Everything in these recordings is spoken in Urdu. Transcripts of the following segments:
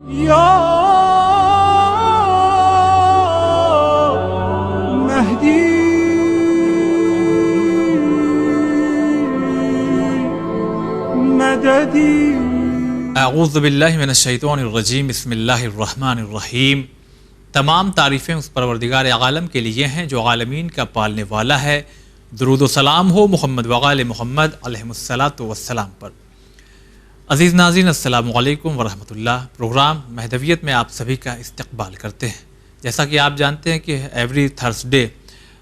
یا مہدی مددی۔ اعوذ باللہ من الشیطان الرجیم، بسم اللہ الرحمن الرحیم۔ تمام تعریفیں اس پروردگار عالم کے لیے ہیں جو عالمین کا پالنے والا ہے۔ درود و سلام ہو محمد وآل محمد علیہ الصلاۃ والسلام پر۔ عزیز ناظرین، السلام علیکم ورحمۃ اللہ۔ پروگرام مہدویت میں آپ سبھی کا استقبال کرتے ہیں۔ جیسا کہ آپ جانتے ہیں کہ ایوری تھرسڈے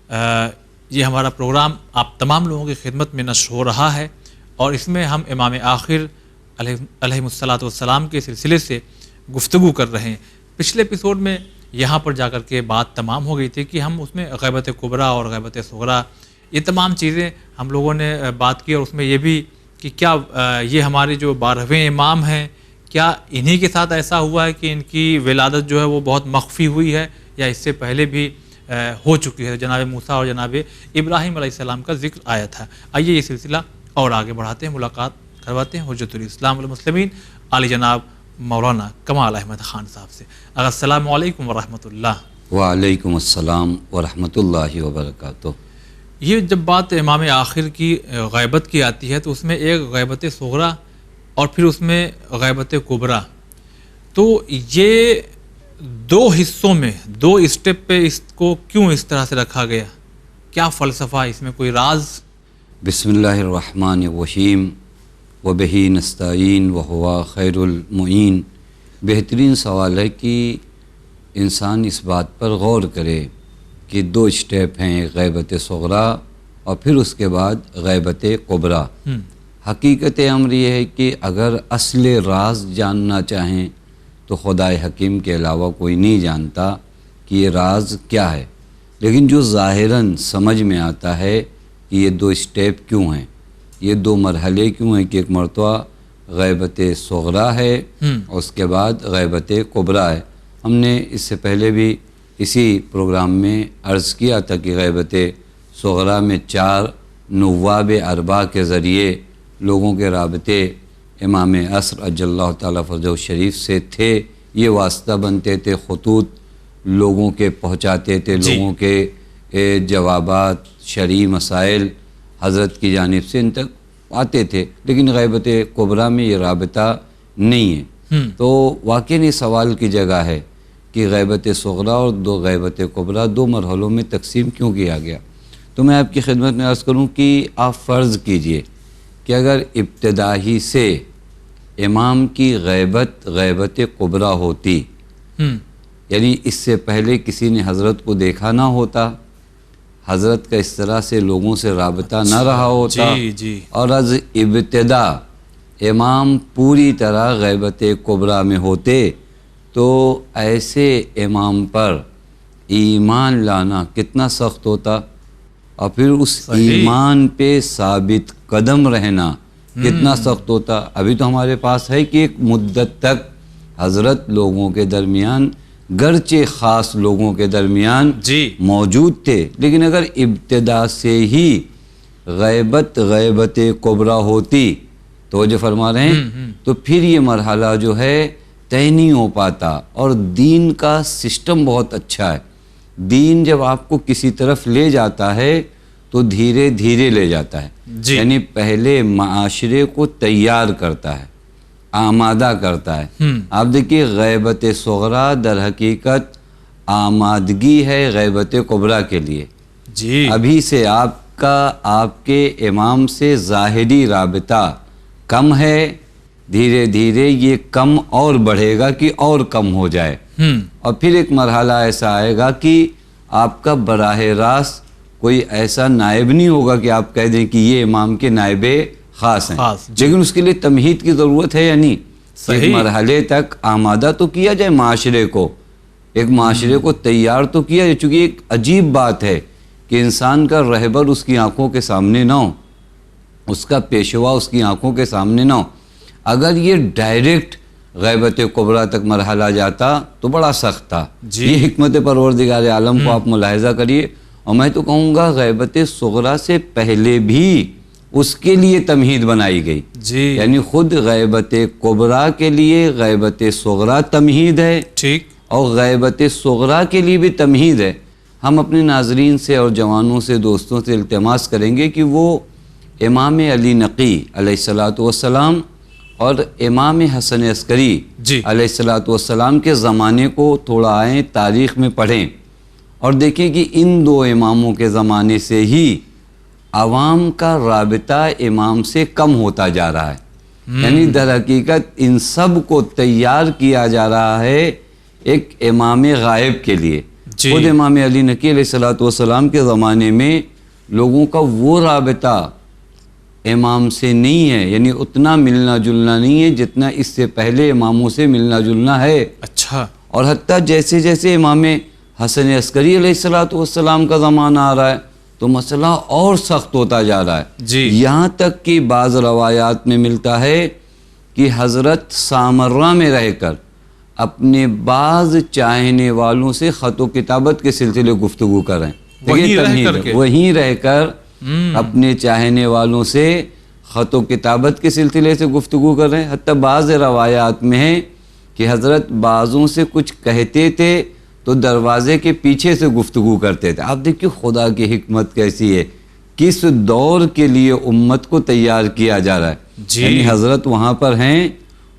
یہ ہمارا پروگرام آپ تمام لوگوں کی خدمت میں نشر ہو رہا ہے، اور اس میں ہم امام آخر علیہ الصلاۃ والسلام کے سلسلے سے گفتگو کر رہے ہیں۔ پچھلے ایپیسوڈ میں یہاں پر جا کر کے بات تمام ہو گئی تھی کہ ہم اس میں غیبت کبریٰ اور غیبت صغریٰ یہ تمام چیزیں ہم لوگوں نے بات کی، اور اس میں یہ بھی کہ کیا یہ ہمارے جو 12ویں امام ہیں، کیا انہی کے ساتھ ایسا ہوا ہے کہ ان کی ولادت جو ہے وہ بہت مخفی ہوئی ہے، یا اس سے پہلے بھی ہو چکی ہے؟ جناب موسیٰ اور جناب ابراہیم علیہ السلام کا ذکر آیا تھا۔ آئیے یہ سلسلہ اور آگے بڑھاتے ہیں، ملاقات کرواتے ہیں حجت الاسلام والمسلمین علی جناب مولانا کمال احمد خان صاحب سے۔ السلام علیکم ورحمۃ اللہ۔ وعلیکم السلام ورحمۃ اللہ وبرکاتہ۔ یہ جب بات امام آخر کی غیبت کی آتی ہے تو اس میں ایک غیبت صغریٰ اور پھر اس میں غیبت کبریٰ، تو یہ دو حصوں میں دو اسٹیپ پہ اس کو کیوں اس طرح سے رکھا گیا؟ کیا فلسفہ، اس میں کوئی راز؟ بسم اللہ الرحمن الرحیم وبہ نستعین وہو خیر المعین۔ بہترین سوال ہے کہ انسان اس بات پر غور کرے کہ دو اسٹیپ ہیں، ایک غیبت صغریٰ اور پھر اس کے بعد غیبت کبریٰ۔ حقیقت امر یہ ہے کہ اگر اصل راز جاننا چاہیں تو خدائے حکیم کے علاوہ کوئی نہیں جانتا کہ یہ راز کیا ہے، لیکن جو ظاہراً سمجھ میں آتا ہے کہ یہ دو اسٹیپ کیوں ہیں، یہ دو مرحلے کیوں ہیں، کہ ایک مرتبہ غیبت صغریٰ ہے اور اس کے بعد غیبت کبریٰ ہے۔ ہم نے اس سے پہلے بھی اسی پروگرام میں عرض کیا تھا کہ غیبت صغریٰ میں 4 نواب اربعہ کے ذریعے لوگوں کے رابطے امام عصر عجل اللہ تعالیٰ فرجہ شریف سے تھے، یہ واسطہ بنتے تھے، خطوط لوگوں کے پہنچاتے تھے، لوگوں کے جوابات شرعی مسائل حضرت کی جانب سے ان تک آتے تھے، لیکن غیبت کبریٰ میں یہ رابطہ نہیں ہے۔ تو واقعی سوال کی جگہ ہے کہ غیبت صغریٰ اور غیبت کبریٰ دو مرحلوں میں تقسیم کیوں کیا گیا؟ تو میں آپ کی خدمت میں عرض کروں کہ آپ فرض کیجئے کہ اگر ابتدا ہی سے امام کی غیبت کبریٰ ہوتی، یعنی اس سے پہلے کسی نے حضرت کو دیکھا نہ ہوتا، حضرت کا اس طرح سے لوگوں سے رابطہ نہ رہا ہوتا، اور از ابتدا امام پوری طرح غیبت کبریٰ میں ہوتے، تو ایسے امام پر ایمان لانا کتنا سخت ہوتا، اور پھر اس ایمان پہ ثابت قدم رہنا کتنا سخت ہوتا۔ ابھی تو ہمارے پاس ہے کہ ایک مدت تک حضرت لوگوں کے درمیان، گرچہ خاص لوگوں کے درمیان موجود تھے، لیکن اگر ابتدا سے ہی غیبت کبریٰ ہوتی، تو جو فرما رہے ہیں، تو پھر یہ مرحلہ جو ہے طے نہیں ہو پاتا۔ اور دین کا سسٹم بہت اچھا ہے، دین جب آپ کو کسی طرف لے جاتا ہے تو دھیرے دھیرے لے جاتا ہے، یعنی پہلے معاشرے کو تیار کرتا ہے، آمادہ کرتا ہے۔ آپ دیکھیے غیبت صغریٰ در حقیقت آمادگی ہے غیبت کبریٰ کے لیے۔ ابھی سے آپ کے امام سے ظاہری رابطہ کم ہے، دھیرے دھیرے یہ کم اور بڑھے گا کہ اور کم ہو جائے، اور پھر ایک مرحلہ ایسا آئے گا کہ آپ کا براہ راست کوئی ایسا نائب نہیں ہوگا کہ آپ کہہ دیں کہ یہ امام کے نائب خاص ہیں، لیکن اس کے لیے تمہید کی ضرورت ہے یا نہیں؟ ایک مرحلے تک آمادہ تو کیا جائے معاشرے کو، ایک معاشرے کو تیار تو کیا جائے، چونکہ ایک عجیب بات ہے کہ انسان کا رہبر اس کی آنکھوں کے سامنے نہ ہو، اس کا پیشوا اس کی آنکھوں کے سامنے نہ ہو۔ اگر یہ ڈائریکٹ غیبت کبریٰ تک مرحلہ جاتا تو بڑا سخت تھا۔ یہ حکمت پروردگار عالم کو آپ ملاحظہ کریے، اور میں تو کہوں گا غیبت صغریٰ سے پہلے بھی اس کے لیے تمہید بنائی گئی. جی یعنی خود غیبت کبریٰ کے لیے غیبت صغریٰ تمہید ہے، ٹھیک، اور غیبت صغریٰ کے لیے بھی تمہید ہے. ہم اپنے ناظرین سے اور جوانوں سے دوستوں سے التماس کریں گے کہ وہ امام علی نقی علیہ الصلاۃ والسلام اور امام حسن عسکری جی علیہ الصلاۃ والسلام کے زمانے کو تھوڑا آئیں، تاریخ میں پڑھیں اور دیکھیں کہ ان دو اماموں کے زمانے سے ہی عوام کا رابطہ امام سے کم ہوتا جا رہا ہے. یعنی در حقیقت ان سب کو تیار کیا جا رہا ہے ایک امام غائب کے لیے. جی خود امام علی نقی علیہ الصلاۃ والسلام کے زمانے میں لوگوں کا وہ رابطہ امام سے نہیں ہے، یعنی اتنا ملنا جلنا نہیں ہے جتنا اس سے پہلے اماموں سے ملنا جلنا ہے. اچھا، اور حتیٰ جیسے جیسے امام حسن عسکری علیہ الصلاۃ والسلام کا زمانہ آ رہا ہے تو مسئلہ اور سخت ہوتا جا رہا ہے. جی یہاں تک کہ بعض روایات میں ملتا ہے کہ حضرت سامرہ میں رہ کر اپنے بعض چاہنے والوں سے خط و کتابت کے سلسلے گفتگو کر رہے ہیں. وہیں رہ کر اپنے چاہنے والوں سے خط و کتابت کے سلسلے سے گفتگو کر رہے ہیں. حتیٰ بعض روایات میں ہے کہ حضرت بعضوں سے کچھ کہتے تھے تو دروازے کے پیچھے سے گفتگو کرتے تھے. آپ دیکھیے خدا کی حکمت کیسی ہے، کس دور کے لیے امت کو تیار کیا جا رہا ہے. یعنی حضرت وہاں پر ہیں،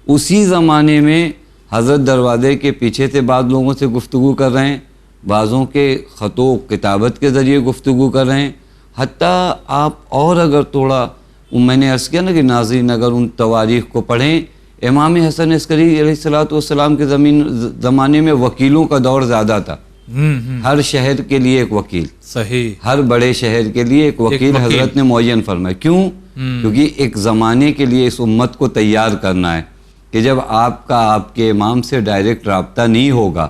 اسی زمانے میں حضرت دروازے کے پیچھے سے بعض لوگوں سے گفتگو کر رہے ہیں، بعضوں کے خط و کتابت کے ذریعے گفتگو کر رہے ہیں. حتیٰ آپ اور اگر تھوڑا میں نے عرض کیا نا کہ ناظرین اگر ان تواریخ کو پڑھیں، امام حسن عسکری علیہ الصلاۃ والسلام کے زمانے میں وکیلوں کا دور زیادہ تھا. ہر شہر کے لیے ایک وکیل، صحیح، ہر بڑے شہر کے لیے ایک وکیل حضرت نے معین فرمایا. کیوں؟ کیونکہ ایک زمانے کے لیے اس امت کو تیار کرنا ہے کہ جب آپ کا آپ کے امام سے ڈائریکٹ رابطہ نہیں ہوگا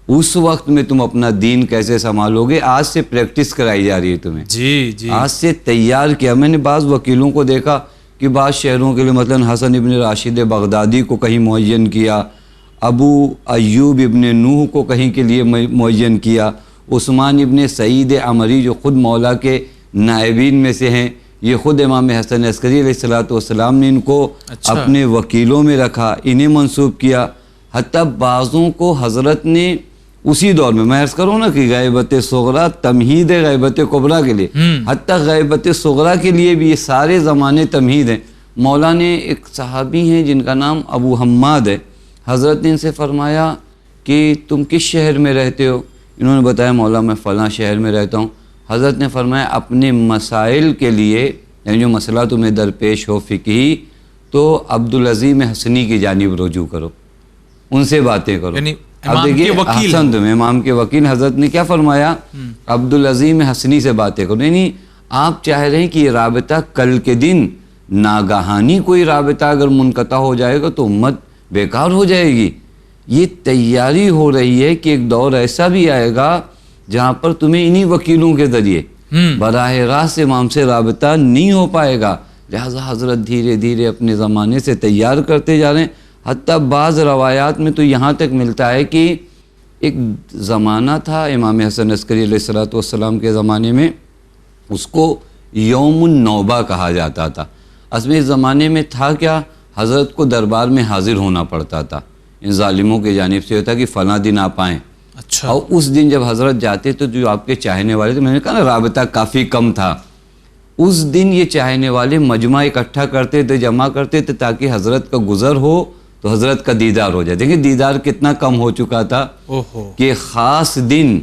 اس وقت میں تم اپنا دین کیسے سنبھالو گے. آج سے پریکٹس کرائی جا رہی ہے تمہیں، جی آج سے تیار کیا. میں نے بعض وکیلوں کو دیکھا کہ بعض شہروں کے لیے مثلا حسن ابن راشد بغدادی کو کہیں معین کیا، ابو ایوب ابن نوح کو کہیں کے لیے معین کیا، عثمان ابن سعید عمری جو خود مولا کے نائبین میں سے ہیں، یہ خود امام حسن عسکری علیہ الصلاۃ والسلام نے ان کو اپنے وکیلوں میں رکھا، انہیں منسوب کیا. حتیٰ بعضوں کو حضرت نے اسی دور میں عرض کروں نا کہ غیبت صغریٰ تمہید ہے غیبت کبریٰ کے لیے، حتیٰ غیبت صغریٰ کے لیے بھی یہ سارے زمانے تمہید ہیں. مولا نے ایک صحابی ہیں جن کا نام ابو حماد ہے، حضرت نے ان سے فرمایا کہ تم کس شہر میں رہتے ہو؟ انہوں نے بتایا مولا میں فلاں شہر میں رہتا ہوں. حضرت نے فرمایا اپنے مسائل کے لیے یعنی جو مسئلہ تمہیں درپیش ہو فقہی تو عبدالعظیم حسنی کی جانب رجوع کرو، ان سے باتیں کرو. اب دیکھیے احسن تمہیں امام کے وکیل حضرت نے کیا فرمایا؟ عبدالعظیم حسنی سے باتیں کرو. یعنی آپ چاہ رہے ہیں کہ یہ رابطہ کل کے دن ناگہانی کوئی رابطہ اگر منقطع ہو جائے گا تو امت بیکار ہو جائے گی. یہ تیاری ہو رہی ہے کہ ایک دور ایسا بھی آئے گا جہاں پر تمہیں انہی وکیلوں کے ذریعے براہ راست امام سے رابطہ نہیں ہو پائے گا. لہذا حضرت دھیرے دھیرے اپنے زمانے سے تیار کرتے جا رہے ہیں. حتیٰ بعض روایات میں تو یہاں تک ملتا ہے کہ ایک زمانہ تھا امام حسن عسکری علیہ الصلاۃ والسلام کے زمانے میں، اس کو یوم النوبہ کہا جاتا تھا. اصل میں اس زمانے میں تھا کیا، حضرت کو دربار میں حاضر ہونا پڑتا تھا. ان ظالموں کی جانب سے ہوتا کہ فلاں دن آپ آئیں. اچھا. اور اس دن جب حضرت جاتے تو جو آپ کے چاہنے والے تھے، میں نے کہا نا رابطہ کافی کم تھا، اس دن یہ چاہنے والے مجمع اکٹھا کرتے تھے، جمع کرتے تھے تاکہ حضرت کا گزر ہو تو حضرت کا دیدار ہو جائے. دیکھیں دیدار کتنا کم ہو چکا تھا کہ خاص دن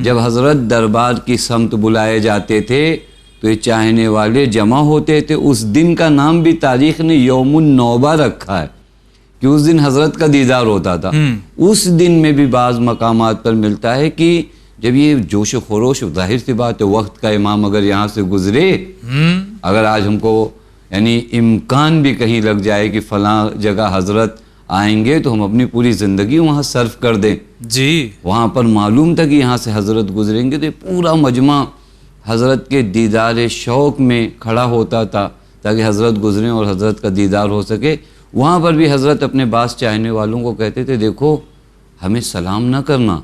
جب حضرت دربار کی سمت بلائے جاتے تھے تو یہ چاہنے والے جمع ہوتے تھے. اس دن کا نام بھی تاریخ نے یوم النوبہ رکھا ہے کہ اس دن حضرت کا دیدار ہوتا تھا. اس دن میں بھی بعض مقامات پر ملتا ہے کہ جب یہ جوش و خروش، ظاہر سی بات ہے وقت کا امام اگر یہاں سے گزرے، اگر آج ہم کو یعنی امکان بھی کہیں لگ جائے کہ فلاں جگہ حضرت آئیں گے تو ہم اپنی پوری زندگی وہاں صرف کر دیں، جی وہاں پر معلوم تھا کہ یہاں سے حضرت گزریں گے، تو یہ پورا مجمع حضرت کے دیدار شوق میں کھڑا ہوتا تھا تاکہ حضرت گزریں اور حضرت کا دیدار ہو سکے. وہاں پر بھی حضرت اپنے بعض چاہنے والوں کو کہتے تھے دیکھو ہمیں سلام نہ کرنا،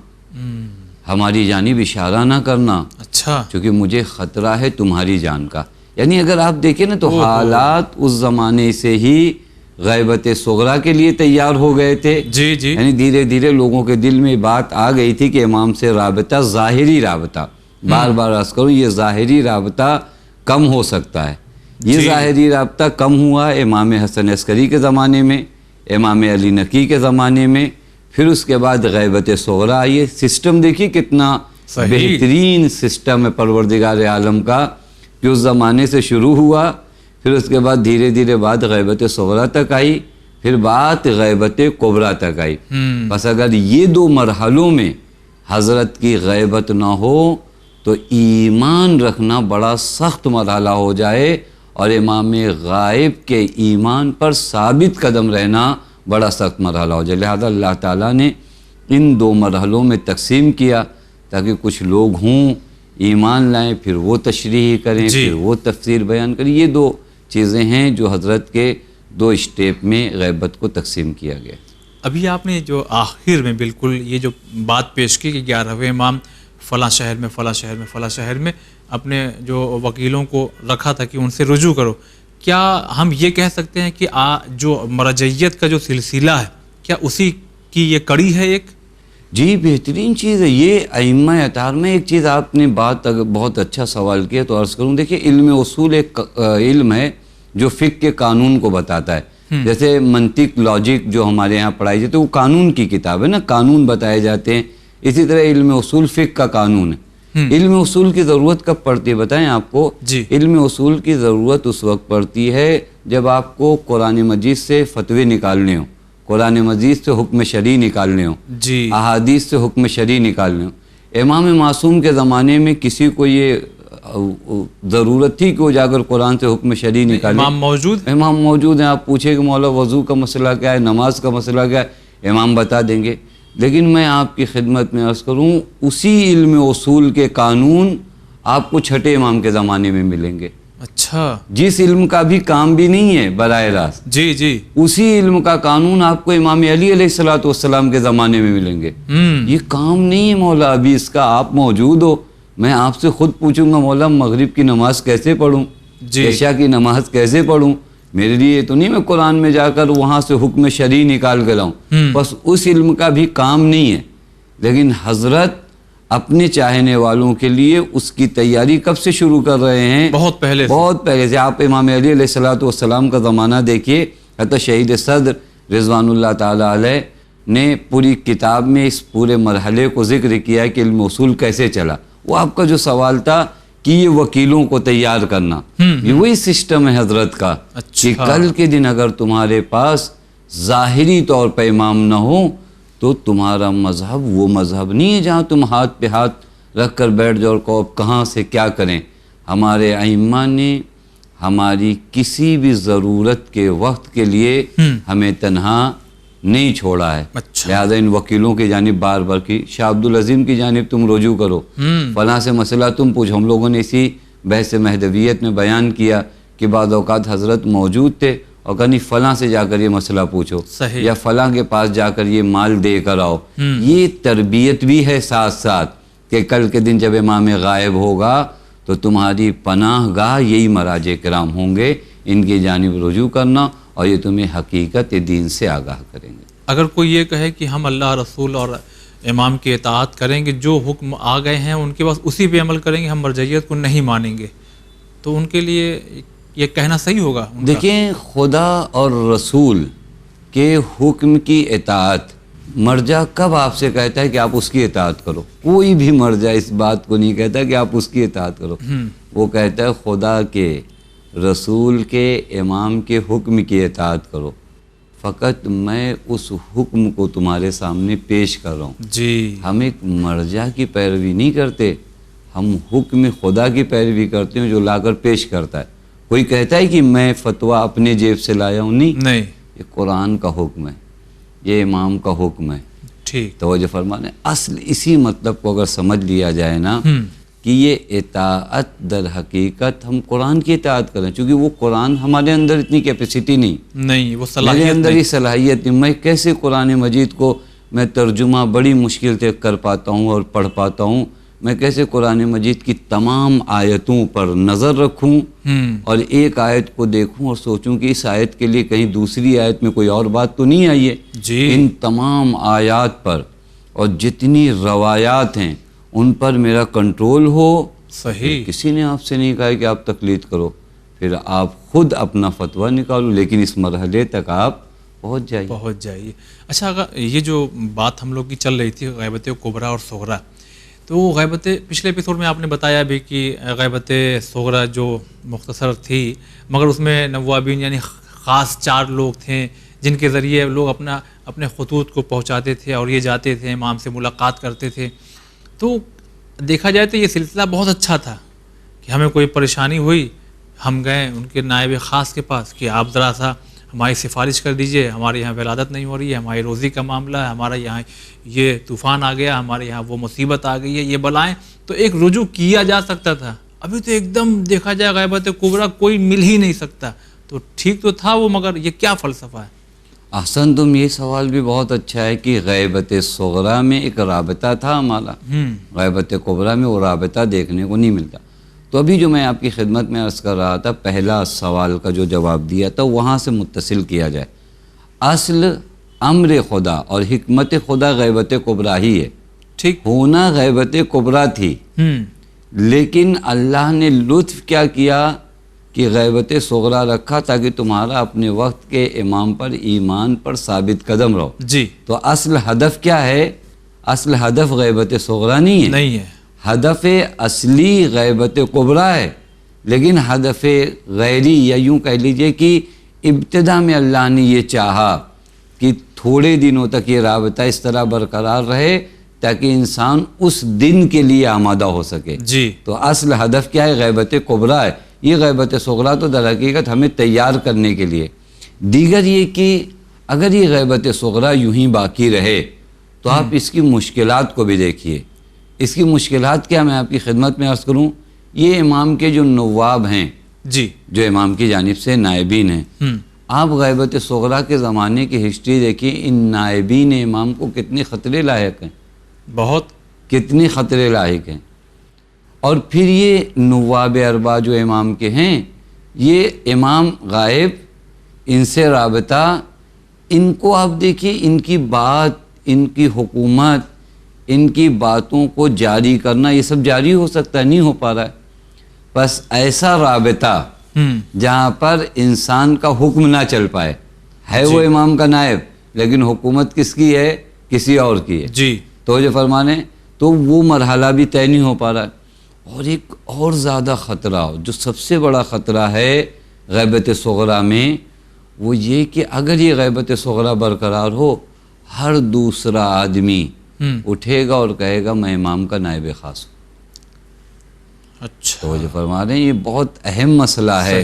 ہماری جانب اشارہ نہ کرنا، اچھا، کیونکہ مجھے خطرہ ہے تمہاری جان کا. یعنی اگر آپ دیکھیں نا تو حالات اس زمانے سے ہی غیبت صغرا کے لیے تیار ہو گئے تھے. جی جی. یعنی دھیرے دھیرے لوگوں کے دل میں بات آ گئی تھی کہ امام سے رابطہ ظاہری رابطہ، بار بار عرض کروں یہ ظاہری رابطہ کم ہو سکتا ہے. یہ ظاہری رابطہ کم ہوا امام حسن عسکری کے زمانے میں، امام علی نقی کے زمانے میں، پھر اس کے بعد غیبت صغرا آئی. سسٹم دیکھیے کتنا بہترین سسٹم ہے پروردگار عالم کا کہ اس زمانے سے شروع ہوا، پھر اس کے بعد دھیرے دھیرے بات غیبت صغرا تک آئی، پھر بات غیبت کبریٰ تک آئی. بس اگر یہ دو مرحلوں میں حضرت کی غیبت نہ ہو تو ایمان رکھنا بڑا سخت مرحلہ ہو جائے، اور امام غائب کے ایمان پر ثابت قدم رہنا بڑا سخت مرحلہ ہو جائے. لہذا اللہ تعالیٰ نے ان دو مرحلوں میں تقسیم کیا تاکہ کچھ لوگ ہوں ایمان لائیں، پھر وہ تشریح کریں، پھر وہ تفسیر بیان کریں. یہ دو چیزیں ہیں جو حضرت کے دو اسٹیپ میں غیبت کو تقسیم کیا گیا. ابھی آپ نے جو آخر میں بالکل یہ جو بات پیش کی کہ 11ویں امام فلاں شہر میں فلاں شہر میں فلاں شہر میں اپنے جو وکیلوں کو رکھا تھا کہ ان سے رجوع کرو، کیا ہم یہ کہہ سکتے ہیں کہ جو مرجعیت کا جو سلسلہ ہے کیا اسی کی یہ کڑی ہے ایک؟ جی بہترین چیز ہے یہ ائمہ اطہار میں. ایک چیز آپ نے بہت اچھا سوال کیا تو عرض کروں. دیکھیں علم اصول ایک علم ہے جو فقہ کے قانون کو بتاتا ہے. جیسے منطق لاجک جو ہمارے یہاں پڑھائی جاتی ہے وہ قانون کی کتاب ہے نا، قانون بتائے جاتے ہیں. اسی طرح علم اصول فقہ کا قانون ہے. علم اصول کی ضرورت کب پڑتی ہے بتائیں آپ کو؟ علم اصول کی ضرورت اس وقت پڑتی ہے جب آپ کو قرآن مجید سے فتوے نکالنے ہوں، قرآن مجید سے حکم شرعی نکالنے ہوں، احادیث سے حکم شرعی نکالنے ہوں. امام معصوم کے زمانے میں کسی کو یہ ضرورت تھی کہ وہ جا کر قرآن سے حکم شرعی نکالے؟ امام موجود ہیں. آپ پوچھیں کہ مولا وضو کا مسئلہ کیا ہے، نماز کا مسئلہ کیا ہے، امام بتا دیں گے. لیکن میں آپ کی خدمت میں عرض کروں اسی علم اصول کے قانون آپ کو چھٹے امام کے زمانے میں ملیں گے. اچھا. جس علم کا بھی کام بھی نہیں ہے براہ راست، جی جی، اسی علم کا قانون آپ کو امام علی علیہ السلام کے زمانے میں ملیں گے. یہ کام نہیں ہے مولا ابھی اس کا، آپ موجود ہو. میں آپ سے خود پوچھوں گا مولا مغرب کی نماز کیسے پڑھوں، عشاء کی نماز کیسے پڑھوں؟ میرے لیے تو نہیں میں قرآن میں جا کر وہاں سے حکم شرعی نکال کے لاؤں. بس اس علم کا بھی کام نہیں ہے. لیکن حضرت اپنے چاہنے والوں کے لیے اس کی تیاری کب سے شروع کر رہے ہیں؟ بہت پہلے سے. آپ امام علی علیہ السلام کا زمانہ دیکھیے. حتی شہید صدر رضوان اللہ تعالی علیہ نے پوری کتاب میں اس پورے مرحلے کو ذکر کیا کہ علم اصول کیسے چلا. وہ آپ کا جو سوال تھا کہ یہ وکیلوں کو تیار کرنا، یہ وہی سسٹم ہے حضرت کا کہ کل کے دن اگر تمہارے پاس ظاہری طور پہ امام نہ ہو تو تمہارا مذہب وہ مذہب نہیں ہے جہاں تم ہاتھ پہ ہاتھ رکھ کر بیٹھ جاؤ اور کہو کہاں سے کیا کریں. ہمارے ائمہ نے ہماری کسی بھی ضرورت کے وقت کے لیے ہمیں تنہا نہیں چھوڑا ہے. لہذا ان وکیلوں کی جانب بار بار کی شاہ عبدالعظیم کی جانب تم رجوع کرو، فلاں سے مسئلہ تم پوچھو. ہم لوگوں نے اسی بحث مہدویت میں بیان کیا کہ بعض اوقات حضرت موجود تھے اور کہا نہیں فلاں سے جا کر یہ مسئلہ پوچھو، یا فلاں کے پاس جا کر یہ مال دے کر آؤ. یہ تربیت بھی ہے ساتھ ساتھ کہ کل کے دن جب امام غائب ہوگا تو تمہاری پناہ گاہ یہی مراجع کرام ہوں گے. ان کی جانب رجوع کرنا اور یہ تمہیں حقیقت دین سے آگاہ کریں گے. اگر کوئی یہ کہے کہ ہم اللہ رسول اور امام کی اطاعت کریں گے، جو حکم آ گئے ہیں ان کے پاس اسی پہ عمل کریں گے، ہم مرجعیت کو نہیں مانیں گے، تو ان کے لیے یہ کہنا صحیح ہوگا؟ دیکھیں خدا اور رسول کے حکم کی اطاعت مرجع کب آپ سے کہتا ہے کہ آپ اس کی اطاعت کرو؟ کوئی بھی مرجع اس بات کو نہیں کہتا کہ آپ اس کی اطاعت کرو. وہ کہتا ہے خدا کے، رسول کے، امام کے حکم کی اطاعت کرو. فقط میں اس حکم کو تمہارے سامنے پیش کر رہا ہوں. جی ہم ایک مرجع کی پیروی نہیں کرتے، ہم حکم خدا کی پیروی کرتے ہیں جو لا کر پیش کرتا ہے. کوئی کہتا ہے کہ میں فتویٰ اپنے جیب سے لایا ہوں، نہیں، یہ قرآن کا حکم ہے، یہ امام کا حکم ہے. ٹھیک توجہ فرمانے. اصل اسی مطلب کو اگر سمجھ لیا جائے نا کہ یہ اطاعت در حقیقت ہم قرآن کی اطاعت کریں، چونکہ وہ قرآن ہمارے اندر اتنی کیپیسٹی نہیں، وہ صلاحیت، میرے اندر یہ صلاحیت نہیں. میں کیسے قرآن مجید کو میں ترجمہ بڑی مشکل سے کر پاتا ہوں اور پڑھ پاتا ہوں؟ میں کیسے قرآن مجید کی تمام آیتوں پر نظر رکھوں اور ایک آیت کو دیکھوں اور سوچوں کہ اس آیت کے لیے کہیں دوسری آیت میں کوئی اور بات تو نہیں آئی ہے. ان تمام آیات پر اور جتنی روایات ہیں ان پر میرا کنٹرول ہو. صحیح. کسی نے آپ سے نہیں کہا کہ آپ تقلید کرو، پھر آپ خود اپنا فتویٰ نکالو، لیکن اس مرحلے تک آپ پہنچ جائیے. اچھا، اگر یہ جو بات ہم لوگ کی چل رہی تھی غیبت کبریٰ اور صغریٰ، تو غیبت پچھلے ایپیسوڈ میں آپ نے بتایا بھی کہ غیبت صغریٰ جو مختصر تھی، مگر اس میں نوابین یعنی خاص 4 لوگ تھے جن کے ذریعے لوگ اپنے خطوط کو پہنچاتے تھے اور یہ جاتے تھے امام سے ملاقات کرتے تھے. تو دیکھا جائے تو یہ سلسلہ بہت اچھا تھا کہ ہمیں کوئی پریشانی ہوئی، ہم گئے ان کے نائب خاص کے پاس کہ آپ ذرا سا ہماری سفارش کر دیجئے، ہمارے یہاں ولادت نہیں ہو رہی ہے، ہماری روزی کا معاملہ ہے، ہمارے یہاں یہ طوفان آ گیا، ہمارے یہاں وہ مصیبت آ گئی ہے، یہ بلائیں. تو ایک رجوع کیا جا سکتا تھا. ابھی تو ایک دم دیکھا جائے غیبت کبریٰ کوئی مل ہی نہیں سکتا. تو ٹھیک تو تھا وہ، مگر یہ کیا فلسفہ ہے؟ احسن، تم یہ سوال بھی بہت اچھا ہے کہ غیبت صغریٰ میں ایک رابطہ تھا ہمارا، غیبت کبریٰ میں وہ رابطہ دیکھنے کو نہیں ملتا. تو ابھی جو میں آپ کی خدمت میں عرض کر رہا تھا، پہلا سوال کا جو جواب دیا تھا وہاں سے متصل کیا جائے. اصل امر خدا اور حکمت خدا غیبت کبریٰ ہی ہے. ٹھیک ہونا غیبت کبریٰ تھی، لیکن اللہ نے لطف کیا کیا کہ غیبت صغریٰ رکھا تاکہ تمہارا اپنے وقت کے امام پر ایمان پر ثابت قدم رہو. جی. تو اصل ہدف کیا ہے؟ اصل ہدف غیبت صغریٰ نہیں ہے. ہدف اصلی غیبت کبریٰ ہے، لیکن ہدف غیری یا یوں کہہ لیجئے کہ ابتدا میں اللہ نے یہ چاہا کہ تھوڑے دنوں تک یہ رابطہ اس طرح برقرار رہے تاکہ انسان اس دن کے لیے آمادہ ہو سکے. جی. تو اصل ہدف کیا ہے؟ غیبت کبریٰ ہے. یہ غیبت صغریٰ تو در حقیقت ہمیں تیار کرنے کے لیے. دیگر یہ کہ اگر یہ غیبت صغریٰ یوں ہی باقی رہے تو آپ اس کی مشکلات کو بھی دیکھیے. اس کی مشکلات کیا میں آپ کی خدمت میں عرض کروں؟ یہ امام کے جو نواب ہیں، جی، جو امام کی جانب سے نائبین ہیں، آپ غیبت صغریٰ کے زمانے کی ہسٹری دیکھیں. ان نائبین امام کو کتنے خطرے لاحق ہیں، بہت کتنے خطرے لاحق ہیں. اور پھر یہ نواب اربعہ جو امام کے ہیں، یہ امام غائب، ان سے رابطہ، ان کو آپ دیکھیے، ان کی بات، ان کی حکومت، ان کی باتوں کو جاری کرنا، یہ سب جاری ہو سکتا ہے، نہیں ہو پا رہا ہے. بس ایسا رابطہ جہاں پر انسان کا حکم نہ چل پائے، ہے وہ امام کا نائب لیکن حکومت کس کی ہے؟ کسی اور کی ہے. جی. توجہ فرمانے، تو وہ مرحلہ بھی طے نہیں ہو پا رہا ہے. اور ایک اور زیادہ خطرہ، جو سب سے بڑا خطرہ ہے غیبت صغریٰ میں، وہ یہ کہ اگر یہ غیبت صغریٰ برقرار ہو، ہر دوسرا آدمی اٹھے گا اور کہے گا میں امام کا نائب خاص ہوں. اچھا، توجہ فرما رہے ہیں، یہ بہت اہم مسئلہ ہے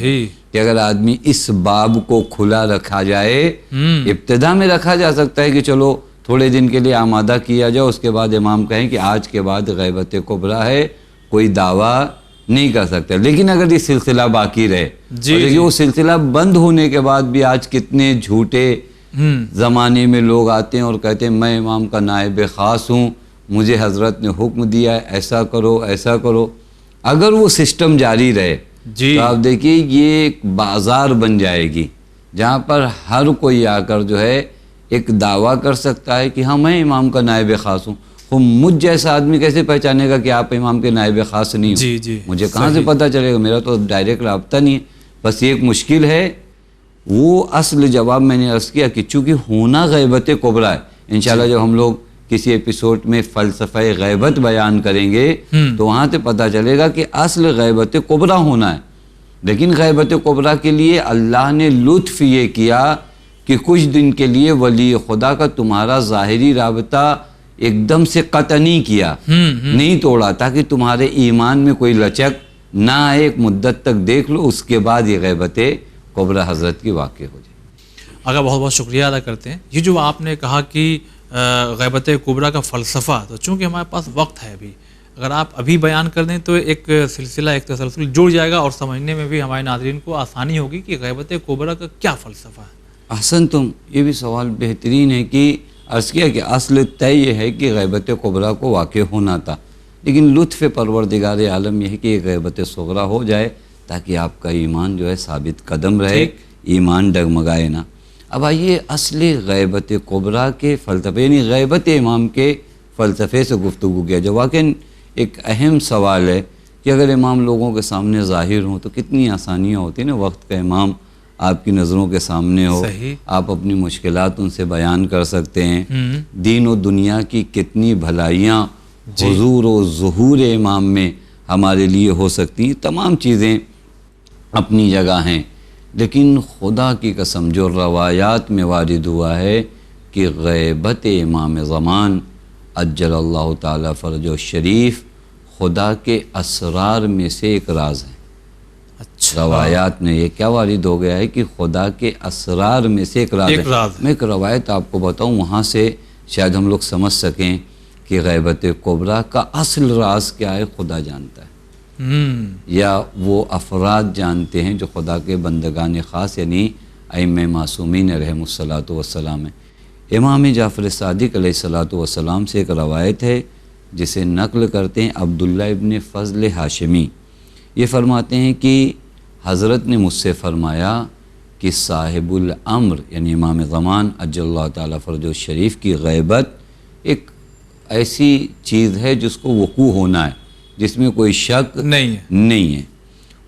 کہ اگر آدمی اس باب کو کھلا رکھا جائے، ابتدا میں رکھا جا سکتا ہے کہ چلو تھوڑے دن کے لیے آمادہ کیا جائے، اس کے بعد امام کہیں کہ آج کے بعد غیبت کبریٰ ہے، کوئی دعویٰ نہیں کر سکتا. لیکن اگر یہ سلسلہ باقی رہے، اور وہ سلسلہ بند ہونے کے بعد بھی آج کتنے جھوٹے زمانے میں لوگ آتے ہیں اور کہتے ہیں میں امام کا نائب خاص ہوں، مجھے حضرت نے حکم دیا ہے ایسا کرو ایسا کرو. اگر وہ سسٹم جاری رہے تو آپ دیکھیے یہ ایک بازار بن جائے گی جہاں پر ہر کوئی آ کر جو ہے ایک دعویٰ کر سکتا ہے کہ ہاں میں امام کا نائب خاص ہوں. مجھ جیسا آدمی کیسے پہچانے گا کہ آپ امام کے نائب خاص نہیں ہو؟ مجھے کہاں سے پتہ چلے گا؟ میرا تو ڈائریکٹ رابطہ نہیں ہے. بس یہ ایک مشکل ہے. وہ اصل جواب میں نے عرض کیا کہ چونکہ ہونا غیبت کبریٰ ہے. انشاءاللہ جب ہم لوگ کسی ایپیسوڈ میں فلسفہ غیبت بیان کریں گے تو وہاں سے پتہ چلے گا کہ اصل غیبت کبریٰ ہونا ہے. لیکن غیبت کبریٰ کے لیے اللہ نے لطف یہ کیا کہ کچھ دن کے لیے ولی خدا کا تمہارا ظاہری رابطہ ایک دم سے قطع نہیں کیا، نہیں توڑا، تاکہ تمہارے ایمان میں کوئی لچک نہ آئے. ایک مدت تک دیکھ لو، اس کے بعد یہ غیبت کبریٰ حضرت کی واقع ہو جائے. اگر بہت بہت شکریہ ادا کرتے ہیں. یہ جو آپ نے کہا کہ غیبت کبریٰ کا فلسفہ، تو چونکہ ہمارے پاس وقت ہے ابھی، اگر آپ ابھی بیان کر دیں تو ایک سلسلہ، ایک تسلسل جڑ جائے گا اور سمجھنے میں بھی ہمارے ناظرین کو آسانی ہوگی کہ غیبت کبریٰ کا کیا فلسفہ ہے. احسن، تم یہ بھی سوال بہترین ہے کہ عرض کیا کہ اصل طے یہ ہے کہ غیبت کبریٰ کو واقع ہونا تھا. لیکن لطف پروردگار عالم یہ ہے کہ غیبت صغریٰ ہو جائے تاکہ آپ کا ایمان جو ہے ثابت قدم رہے، ایمان ڈگمگائے نہ۔ اب آئیے اصل غیبت کبریٰ کے فلسفے یعنی غیبت امام کے فلسفے سے گفتگو کیا جو واقعاً ایک اہم سوال ہے کہ اگر امام لوگوں کے سامنے ظاہر ہوں تو کتنی آسانیاں ہوتی ہیں نا، وقت کا امام آپ کی نظروں کے سامنے ہو، آپ اپنی مشکلات ان سے بیان کر سکتے ہیں، دین و دنیا کی کتنی بھلائیاں حضور و ظہور امام میں ہمارے لیے ہو سکتی ہیں، تمام چیزیں اپنی جگہ ہیں۔ لیکن خدا کی قسم جو روایات میں وارد ہوا ہے کہ غیبت امام زمان عجل اللہ تعالیٰ فرجہ الشریف خدا کے اسرار میں سے ایک راز ہے۔ روایات میں یہ کیا وارد ہو گیا ہے کہ خدا کے اسرار میں سے ایک راز ہے۔ میں ایک روایت آپ کو بتاؤں، وہاں سے شاید ہم لوگ سمجھ سکیں کہ غیبت کبریٰ کا اصل راز کیا ہے خدا جانتا ہے، یا وہ افراد جانتے ہیں جو خدا کے بندگان خاص یعنی ائمہ معصومین رحمہ الصلاۃ والسلام ہیں۔ امام جعفر صادق علیہ الصلاۃ والسلام سے ایک روایت ہے جسے نقل کرتے ہیں عبداللہ ابن فضل ہاشمی۔ یہ فرماتے ہیں کہ حضرت نے مجھ سے فرمایا کہ صاحب الامر یعنی امام زمان عجل اللہ تعالیٰ فرجہ الشریف کی غیبت ایک ایسی چیز ہے جس کو وقوع ہونا ہے، جس میں کوئی شک نہیں ہے،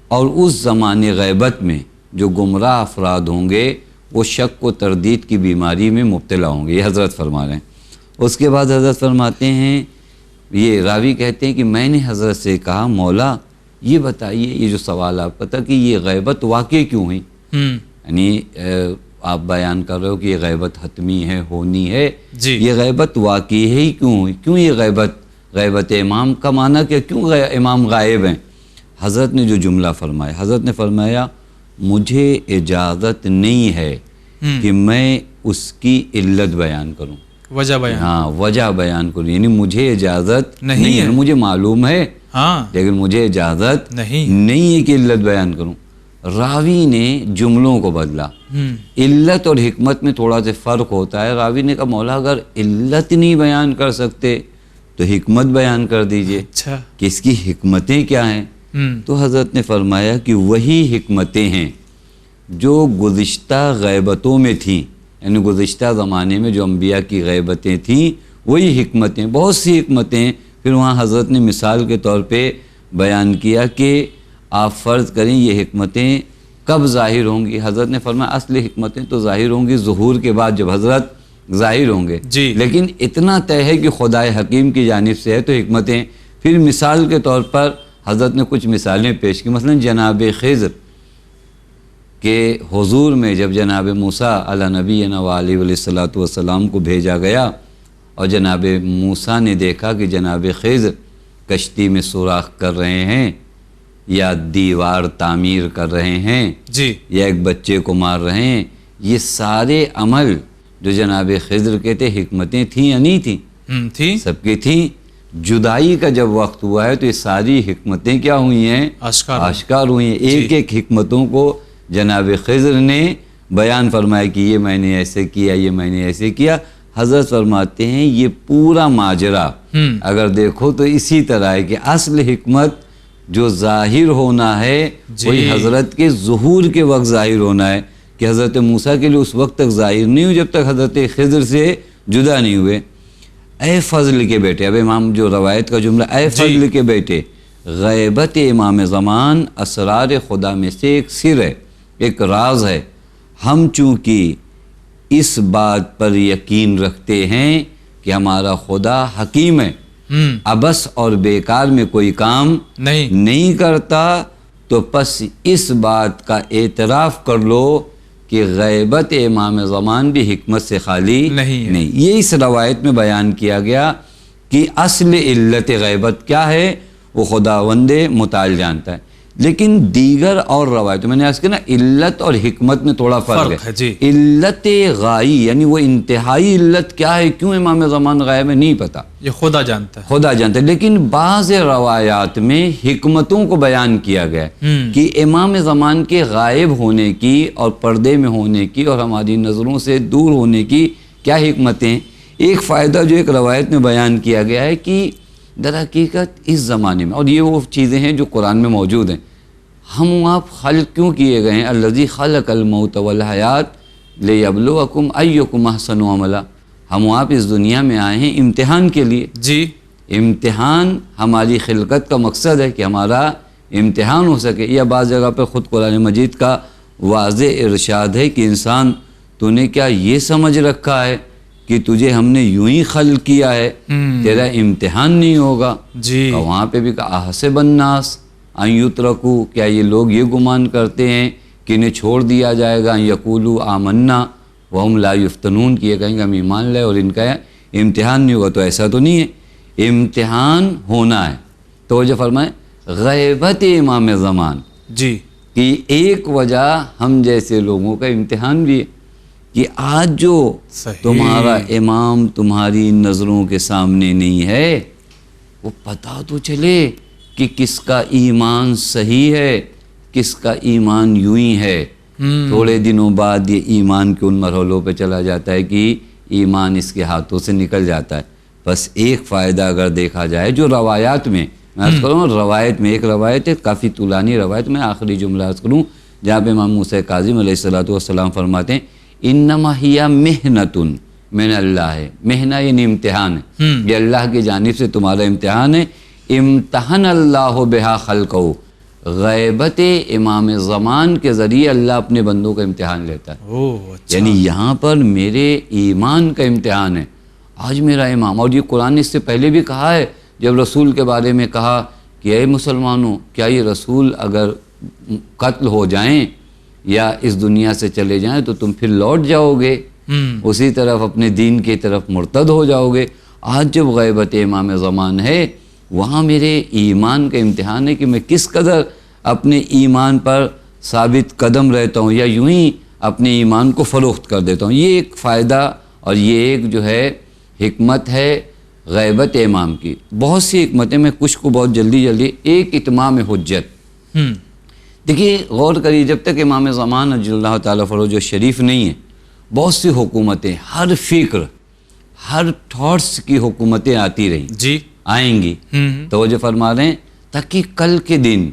اور اس زمانے غیبت میں جو گمراہ افراد ہوں گے وہ شک و تردید کی بیماری میں مبتلا ہوں گے، یہ حضرت فرما رہے ہیں۔ اس کے بعد حضرت فرماتے ہیں، یہ راوی کہتے ہیں کہ میں نے حضرت سے کہا مولا یہ بتائیے، یہ جو سوال آپ کا تھا کہ یہ غیبت واقع کیوں ہوئی، یعنی آپ بیان کر رہے ہو کہ یہ غیبت حتمی ہے، ہونی ہے، یہ غیبت واقع ہی کیوں ہوئی، کیوں یہ غیبت امام کا معنی کہ کیوں امام غائب ہیں؟ حضرت نے جو جملہ فرمایا، حضرت نے فرمایا مجھے اجازت نہیں ہے کہ میں اس کی علت بیان کروں، وجہ بیان کروں، یعنی مجھے اجازت نہیں ہے، مجھے معلوم ہے لیکن مجھے اجازت نہیں ہے کہ علت بیان کروں۔ راوی نے جملوں کو بدلا، علت اور حکمت میں تھوڑا سا فرق ہوتا ہے۔ راوی نے کہا مولا اگر علت نہیں بیان کر سکتے تو حکمت بیان کر دیجئے کہ اس کی حکمتیں کیا ہیں۔ تو حضرت نے فرمایا کہ وہی حکمتیں ہیں جو گزشتہ غیبتوں میں تھیں، یعنی گزشتہ زمانے میں جو انبیاء کی غیبتیں تھیں وہی حکمتیں، بہت سی حکمتیں۔ پھر وہاں حضرت نے مثال کے طور پہ بیان کیا کہ آپ فرض کریں یہ حکمتیں کب ظاہر ہوں گی۔ حضرت نے فرمایا اصل حکمتیں تو ظاہر ہوں گی ظہور کے بعد جب حضرت ظاہر ہوں گے، لیکن اتنا طے ہے کہ خدائے حکیم کی جانب سے ہے تو حکمتیں۔ پھر مثال کے طور پر حضرت نے کچھ مثالیں پیش کی، مثلا جناب خضر کہ حضور میں جب جناب موسیٰ علی نبینا علیہ الصلوۃ والسلام کو بھیجا گیا اور جناب موسیٰ نے دیکھا کہ جناب خضر کشتی میں سوراخ کر رہے ہیں یا دیوار تعمیر کر رہے ہیں یا ایک بچے کو مار رہے ہیں، یہ سارے عمل جو جناب خضر کے تھے حکمتیں تھیں یا نہیں تھیں؟ سب کی تھیں۔ جدائی کا جب وقت ہوا ہے تو یہ ساری حکمتیں کیا ہوئی ہیں؟ آشکار ہوئی ہیں۔ ایک ایک حکمتوں کو جناب خضر نے بیان فرمایا کہ یہ میں نے ایسے کیا، یہ میں نے ایسے کیا۔ حضرت فرماتے ہیں یہ پورا ماجرا اگر دیکھو تو اسی طرح ہے کہ اصل حکمت جو ظاہر ہونا ہے وہی حضرت کے ظہور کے وقت ظاہر ہونا ہے، کہ حضرت موسیٰ کے لیے اس وقت تک ظاہر نہیں ہوئی جب تک حضرت خضر سے جدا نہیں ہوئے۔ اے فضل کے بیٹے، اب امام جو روایت کا جملہ، اے فضل کے بیٹے، غیبت امام زمان اسرار خدا میں سے ایک سر ہے، ایک راز ہے۔ ہم چونکہ اس بات پر یقین رکھتے ہیں کہ ہمارا خدا حکیم ہے، عبث اور بیکار میں کوئی کام نہیں کرتا، تو پس اس بات کا اعتراف کر لو کہ غیبت امام زمان بھی حکمت سے خالی نہیں۔ یہ اس روایت میں بیان کیا گیا کہ اصل علت غیبت کیا ہے وہ خداوند متعال جانتا ہے۔ لیکن دیگر اور روایتوں میں نے عرض کیا نا علت اور حکمت میں تھوڑا فرق ہے۔ علت غائی یعنی وہ انتہائی علت کیا ہے، کیوں امام زمان غائب ہے نہیں پتا، یہ خدا جانتا ہے۔ لیکن بعض روایات میں حکمتوں کو بیان کیا گیا کہ امام زمان کے غائب ہونے کی اور پردے میں ہونے کی اور ہماری نظروں سے دور ہونے کی کیا حکمتیں۔ ایک فائدہ جو ایک روایت میں بیان کیا گیا ہے کہ در حقیقت اس زمانے میں، اور یہ وہ چیزیں ہیں جو قرآن میں موجود ہیں، ہم آپ خلق کیوں کیے گئے ہیں؟ الذی خلق الموت والحیات لیبلوکم ایکم احسن عملا، ہم آپ اس دنیا میں آئے ہیں امتحان کے لیے۔ جی، امتحان ہماری خلقت کا مقصد ہے کہ ہمارا امتحان ہو سکے، یا بعض جگہ پر خود قرآن مجید کا واضح ارشاد ہے کہ انسان تو نے کیا یہ سمجھ رکھا ہے کہ تجھے ہم نے یوں ہی خلق کیا ہے، تیرا امتحان نہیں ہوگا؟ جی، وہاں پہ بھی کہا احسب الناس ان یترکوا، کیا یہ لوگ یہ گمان کرتے ہیں کہ انہیں چھوڑ دیا جائے گا؟ ان یقولوا آمنا وہم لا یفتنون، کہ یہ کہیں گے ہم ایمان لائے اور ان کا امتحان نہیں ہوگا۔ تو ایسا تو نہیں ہے، امتحان ہونا ہے۔ توجہ فرمائیں، غیبت امام زمان جی، کہ ایک وجہ ہم جیسے لوگوں کا امتحان بھی ہے کہ آج جو صحیح، تمہارا امام تمہاری نظروں کے سامنے نہیں ہے، وہ پتہ تو چلے کہ کس کا ایمان صحیح ہے، کس کا ایمان یوں ہی ہے۔ تھوڑے دنوں بعد یہ ایمان کے ان مرحلوں پہ چلا جاتا ہے کہ ایمان اس کے ہاتھوں سے نکل جاتا ہے۔ بس ایک فائدہ اگر دیکھا جائے جو روایات میں عرض کروں، روایت میں ایک روایت ہے کافی طولانی روایت، میں آخری جملہ عرض کروں جہاں پہ امام موسیٰ کاظم علیہ السلام فرماتے ہیں انما ہی محنۃ من اللہ ہے، محنہ یعنی امتحان ہے، یہ اللہ کی جانب سے تمہارا امتحان ہے، امتحن اللہ بہا خلقہ، غیبت امام زمان کے ذریعے اللہ اپنے بندوں کا امتحان لیتا ہے۔ یعنی یہاں پر میرے ایمان کا امتحان ہے، آج میرا امام، اور یہ قرآن نے اس سے پہلے بھی کہا ہے جب رسول کے بارے میں کہا کہ اے مسلمانوں کیا یہ رسول اگر قتل ہو جائیں یا اس دنیا سے چلے جائیں تو تم پھر لوٹ جاؤ گے، اسی طرف اپنے دین کی طرف مرتد ہو جاؤ گے۔ آج جب غیبت امام زمان ہے وہاں میرے ایمان کا امتحان ہے کہ میں کس قدر اپنے ایمان پر ثابت قدم رہتا ہوں یا یوں ہی اپنے ایمان کو فروخت کر دیتا ہوں۔ یہ ایک فائدہ اور یہ ایک جو ہے حکمت ہے غیبت امام کی۔ بہت سی حکمتیں، میں کچھ کو بہت جلدی ایک اتمام حجت۔ دیکھیے غور کریے، جب تک امام زمان رضی اللہ تعالیٰ فروج شریف نہیں ہے، بہت سی حکومتیں، ہر فکر، ہر تھاٹس کی حکومتیں آتی رہیں، جی، آئیں گی، توجہ فرما رہے ہیں، تاکہ کل کے دن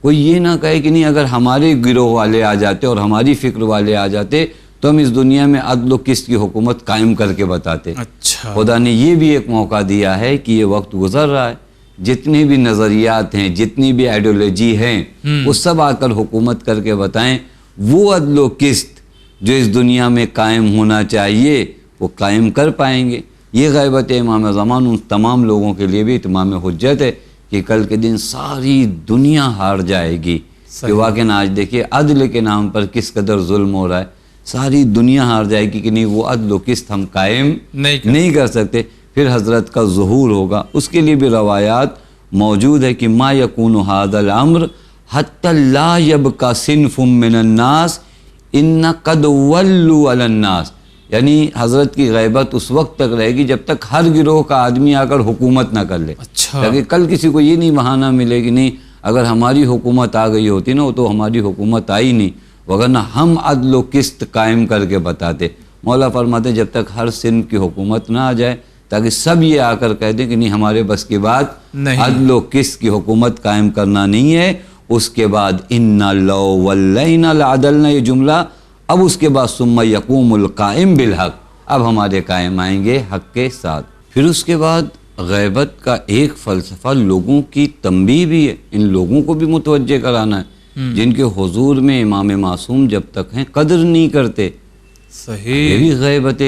کوئی یہ نہ کہے کہ نہیں اگر ہمارے گروہ والے آ جاتے اور ہماری فکر والے آ جاتے تو ہم اس دنیا میں عدل و قسط کی حکومت قائم کر کے بتاتے۔ اچھا، خدا نے یہ بھی ایک موقع دیا ہے کہ یہ وقت گزر رہا ہے، جتنے بھی نظریات ہیں، جتنی بھی آئیڈیالوجی ہیں، وہ سب آ کر حکومت کر کے بتائیں وہ عدل و قسط جو اس دنیا میں قائم ہونا چاہیے وہ قائم کر پائیں گے۔ یہ غیبت امام زمان ان تمام لوگوں کے لیے بھی اتمام حجت ہے کہ کل کے دن ساری دنیا ہار جائے گی کہ واقعاً آج دیکھیے عدل کے نام پر کس قدر ظلم ہو رہا ہے، ساری دنیا ہار جائے گی کہ نہیں وہ عدل و قسط ہم قائم نہیں کر سکتے، پھر حضرت کا ظہور ہوگا۔ اس کے لیے بھی روایات موجود ہے کہ ما یکون ھذا الامر حتی لا یبقى صنف من الناس ان قد ولوا علی الناس، یعنی حضرت کی غیبت اس وقت تک رہے گی جب تک ہر گروہ کا آدمی آ کر حکومت نہ کر لے۔ تاکہ کل کسی کو یہ نہیں بہانہ ملے گی نہیں اگر ہماری حکومت آ گئی ہوتی نا وہ تو ہماری حکومت آئی نہیں، وگرنہ ہم عدل و قسط قائم کر کے بتاتے۔ مولا فرماتے جب تک ہر صنف کی حکومت نہ آ جائے تاکہ سب یہ آ کر کہہ دیں کہ نہیں ہمارے بس کی بات عدل و قسط کی حکومت قائم کرنا نہیں ہے، اس کے بعد اِنَّا لَوْ وَلَّيْنَا لَعَدَلْنَا، یہ جملہ اب اس کے بعد ثُمَّ يَقُومُ الْقَائِمُ بِالْحَقِّ، اب ہمارے قائم آئیں گے حق کے ساتھ۔ پھر اس کے بعد غیبت کا ایک فلسفہ لوگوں کی تنبیہ بھی ہے، ان لوگوں کو بھی متوجہ کرانا ہے جن کے حضور میں امام معصوم جب تک ہیں قدر نہیں کرتے۔ صحیح، یہ بھی غیبت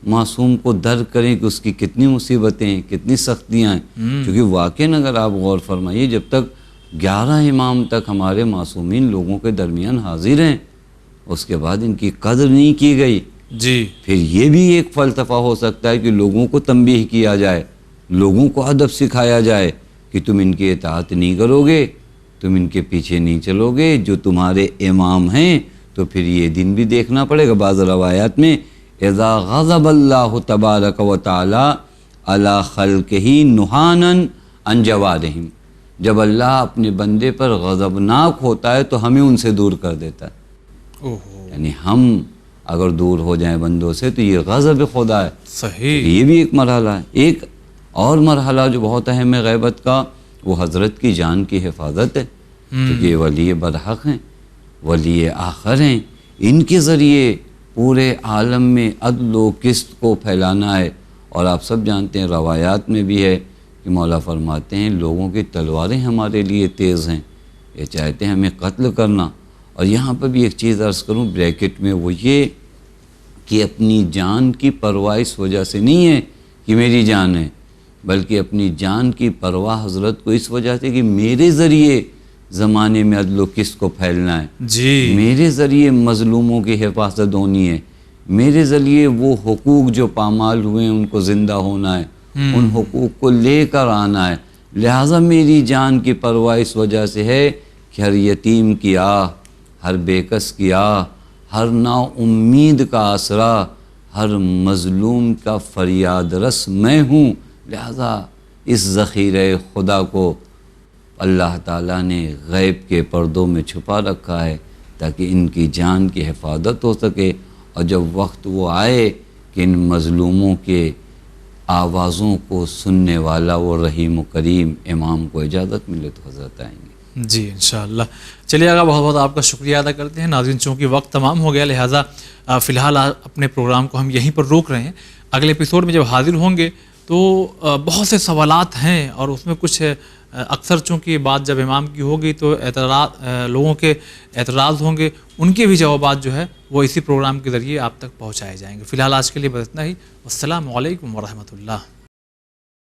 معصوم کو درک کریں کہ اس کی کتنی مصیبتیں ہیں، کتنی سختیاں ہیں، کیونکہ واقعاً اگر آپ غور فرمائیے جب تک 11 امام تک ہمارے معصومین لوگوں کے درمیان حاضر ہیں اس کے بعد ان کی قدر نہیں کی گئی۔ جی، پھر یہ بھی ایک فلسفہ ہو سکتا ہے کہ لوگوں کو تنبیہ کیا جائے، لوگوں کو ادب سکھایا جائے کہ تم ان کی اطاعت نہیں کرو گے، تم ان کے پیچھے نہیں چلو گے، جو تمہارے امام ہیں تو پھر یہ دن بھی دیکھنا پڑے گا۔ بعض روایات میں اذا غضب اللہ تبارک و تعالی علی خلقہ نہانا عن جوارہم، جب اللہ اپنے بندے پر غضبناک ہوتا ہے تو ہمیں ان سے دور کر دیتا ہے۔ یعنی ہم اگر دور ہو جائیں بندوں سے تو یہ غضب خدا ہے۔ صحیح، یہ بھی ایک مرحلہ ہے۔ ایک اور مرحلہ جو بہت اہم ہے غیبت کا، وہ حضرت کی جان کی حفاظت ہے، کیونکہ یہ ولی برحق ہیں، ولی آخر ہیں، ان کے ذریعے پورے عالم میں عدل و قسط کو پھیلانا ہے۔ اور آپ سب جانتے ہیں، روایات میں بھی ہے کہ مولا فرماتے ہیں لوگوں کی تلواریں ہمارے لیے تیز ہیں، یہ چاہتے ہیں ہمیں قتل کرنا۔ اور یہاں پر بھی ایک چیز عرض کروں بریکٹ میں، وہ یہ کہ اپنی جان کی پرواہ اس وجہ سے نہیں ہے کہ میری جان ہے، بلکہ اپنی جان کی پرواہ حضرت کو اس وجہ سے کہ میرے ذریعے زمانے میں عدل و قسط کو پھیلنا ہے، جی میرے ذریعے مظلوموں کی حفاظت ہونی ہے، میرے ذریعے وہ حقوق جو پامال ہوئے ہیں ان کو زندہ ہونا ہے، ان حقوق کو لے کر آنا ہے۔ لہٰذا میری جان کی پرواہ اس وجہ سے ہے کہ ہر یتیم کی آہ، ہر بے کس کی آہ، ہر نا امید کا آسرا، ہر مظلوم کا فریاد رس میں ہوں۔ لہٰذا اس ذخیرہ خدا کو اللہ تعالیٰ نے غیب کے پردوں میں چھپا رکھا ہے تاکہ ان کی جان کی حفاظت ہو سکے، اور جب وقت وہ آئے کہ ان مظلوموں کے آوازوں کو سننے والا وہ رحیم و کریم امام کو اجازت ملے تو حضرت آئیں گے۔ جی انشاءاللہ۔ چلیے آقا، بہت بہت آپ کا شکریہ ادا کرتے ہیں۔ ناظرین، چونکہ وقت تمام ہو گیا لہٰذا فی الحال اپنے پروگرام کو ہم یہیں پر روک رہے ہیں۔ اگلے ایپیسوڈ میں جب حاضر ہوں گے تو بہت سے سوالات ہیں، اور اس میں کچھ اکثر چونکہ بات جب امام کی ہوگی تو لوگوں کے اعتراض ہوں گے، ان کے بھی جوابات جو ہے وہ اسی پروگرام کے ذریعے آپ تک پہنچائے جائیں گے۔ فی الحال آج کے لیے بس اتنا ہی۔ السلام علیکم ورحمۃ اللہ۔